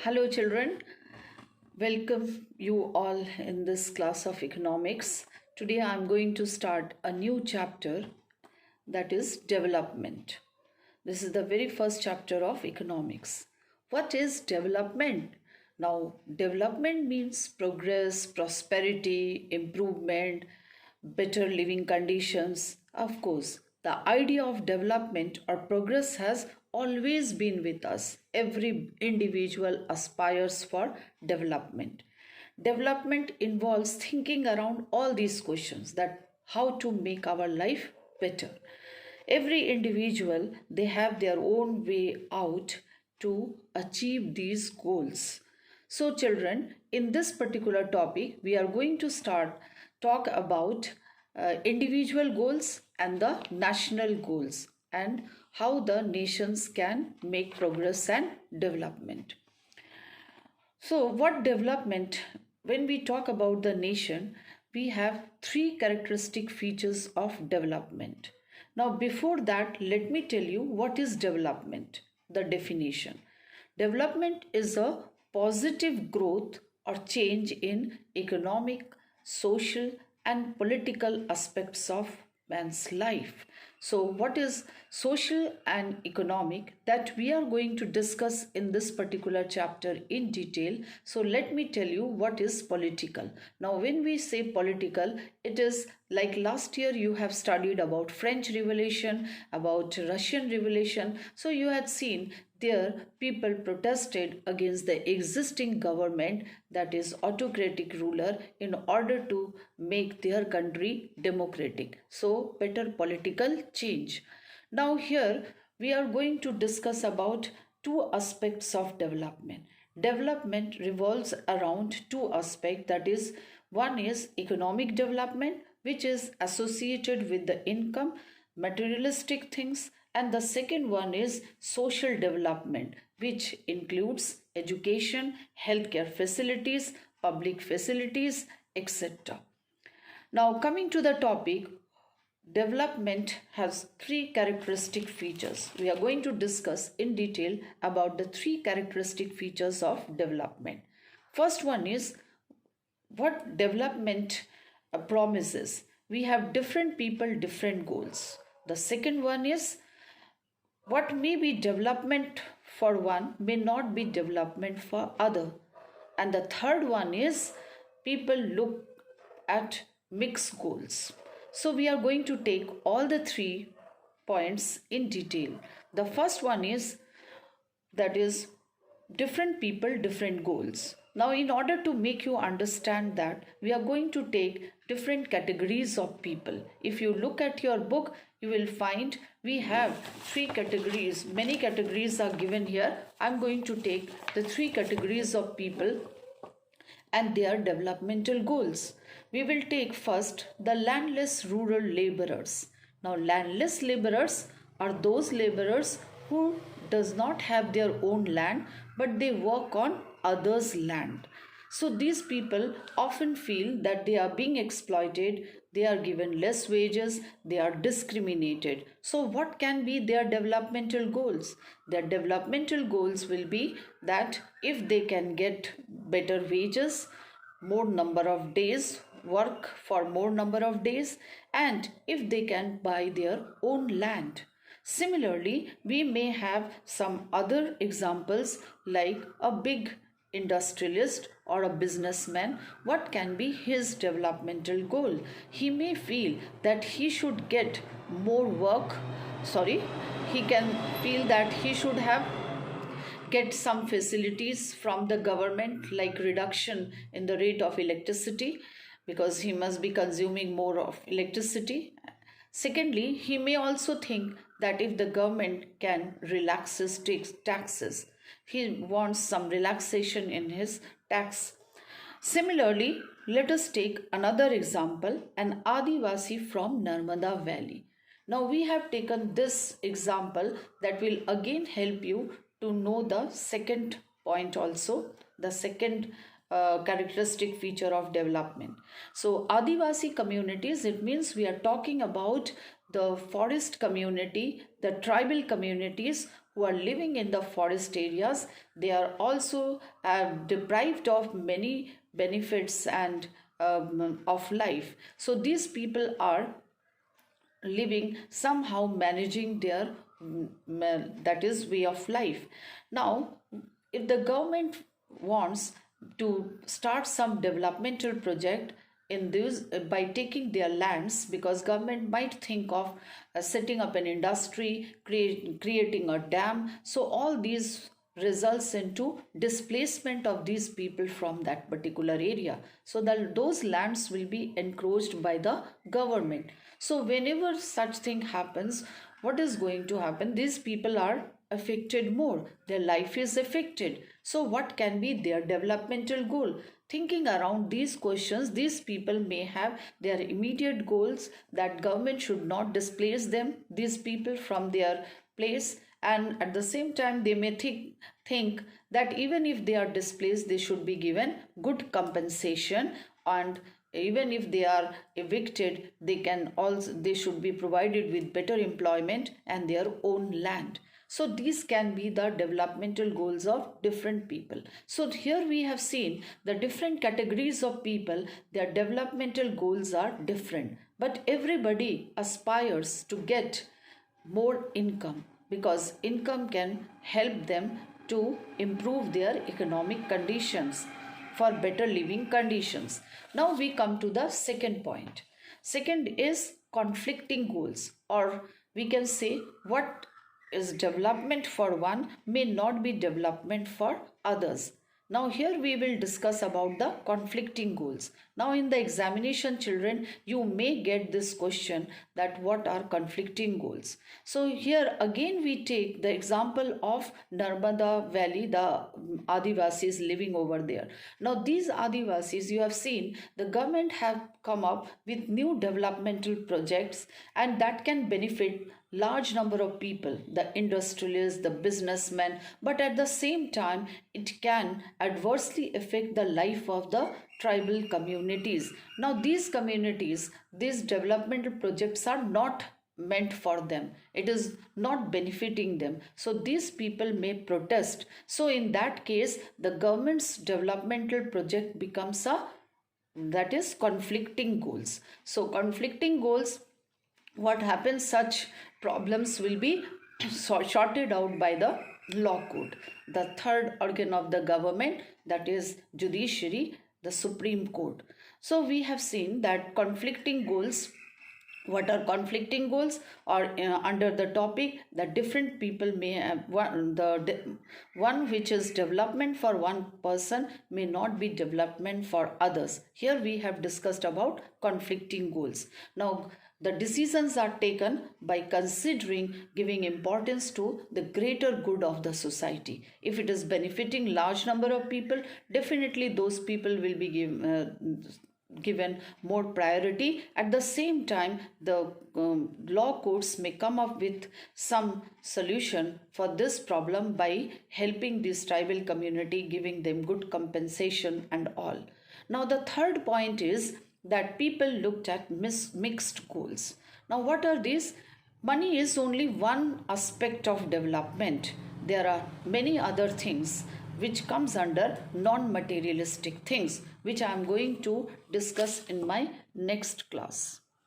Hello, children. Welcome you all in this class of economics. Today I am going to start a new chapter, that is development. This is the very first chapter of economics. What is development? Now, development means progress, prosperity, improvement, better living conditions. Of course, the idea of development or progress has always been with us. Every individual aspires for development. Development involves thinking around all these questions, that how to make our life better. Every individual, they have their own way out to achieve these goals. So children, in this particular topic we are going to talk about individual goals and the national goals, and how the nations can make progress and development. So, what development? When we talk about the nation, we have three characteristic features of development. Now, before that, let me tell you what is development, the definition. Development is a positive growth or change in economic, social, and political aspects of man's life. So, what is social and economic, that we are going to discuss in this particular chapter in detail. So, let me tell you what is political. Now, when we say political, it is like last year you have studied about French Revolution, about Russian Revolution. So, you had seen there people protested against the existing government, that is autocratic ruler, in order to make their country democratic. So better political change. Now here we are going to discuss about two aspects of development. Development revolves around two aspects, that is, one is economic development, which is associated with the income, materialistic things, and the second one is social development, which includes education, healthcare facilities, public facilities, etc. Now, coming to the topic, development has three characteristic features. We are going to discuss in detail about the three characteristic features of development. First one is what development promises. We have different people, different goals. The second one is what may be development for one may not be development for other. And the third one is people look at mixed goals. So we are going to take all the 3 points in detail. The first one is, that is, different people, different goals. Now, in order to make you understand that, we are going to take different categories of people. If you look at your book, you will find we have 3 categories. Many categories are given here. I'm going to take the 3 categories of people and their developmental goals. We will take first the landless rural laborers. Now, landless laborers are those laborers who does not have their own land, but they work on others' land. So these people often feel that they are being exploited, they are given less wages, they are discriminated. So what can be their developmental goals? Their developmental goals will be that if they can get better wages, more number of days, work for more number of days, and if they can buy their own land. Similarly, we may have some other examples like a big industrialist or a businessman. What can be his developmental goal? He may feel that he should get more work. He can feel that he should get some facilities from the government, like reduction in the rate of electricity, because he must be consuming more of electricity. Secondly, he may also think that if the government can relax his taxes, he wants some relaxation in his tax. Similarly, let us take another example, an Adivasi from Narmada Valley. Now we have taken this example that will again help you to know the second point also, the second characteristic feature of development. So Adivasi communities, it means we are talking about the forest community, the tribal communities who are living in the forest areas, they are also deprived of many benefits and of life. So these people are living somehow managing their that is way of life. Now if the government wants to start some developmental project in this by taking their lands, because government might think of setting up an industry, creating a dam, so all these results into displacement of these people from that particular area, so that those lands will be encroached by the government. So whenever such thing happens, what is going to happen? These people are affected more, their life is affected. So what can be their developmental goal? Thinking around these questions, these people may have their immediate goals that government should not displace them, these people, from their place, and at the same time they may think that even if they are displaced, they should be given good compensation, and even if they are evicted, they should be provided with better employment and their own land. So these can be the developmental goals of different people. So here we have seen the different categories of people, their developmental goals are different, but everybody aspires to get more income, because income can help them to improve their economic conditions, for better living conditions. Now we come to the second point. Second is conflicting goals, or we can say what is development for one may not be development for others. Now here we will discuss about the conflicting goals. Now in the examination, children, you may get this question that what are conflicting goals. So here again we take the example of Narmada Valley, the Adivasis living over there. Now these Adivasis, you have seen the government have come up with new developmental projects, and that can benefit large number of people, the industrialists, the businessmen, but at the same time it can adversely affect the life of the tribal communities. Now these communities, these developmental projects are not meant for them, it is not benefiting them, so these people may protest. So in that case the government's developmental project becomes a, that is, conflicting goals. So conflicting goals, what happens, such problems will be sorted out by the law court, the third organ of the government, that is judiciary, the Supreme Court. So we have seen that conflicting goals, what are conflicting goals, or under the topic that different people may have one which is development for one person may not be development for others. Here we have discussed about conflicting goals. Now the decisions are taken by considering, giving importance to the greater good of the society. If it is benefiting large number of people, definitely those people will be given more priority. At the same time, the law courts may come up with some solution for this problem by helping this tribal community, giving them good compensation and all. Now the third point is that people looked at mixed goals. Now what are these? Money is only one aspect of development. There are many other things which comes under non-materialistic things, which I am going to discuss in my next class.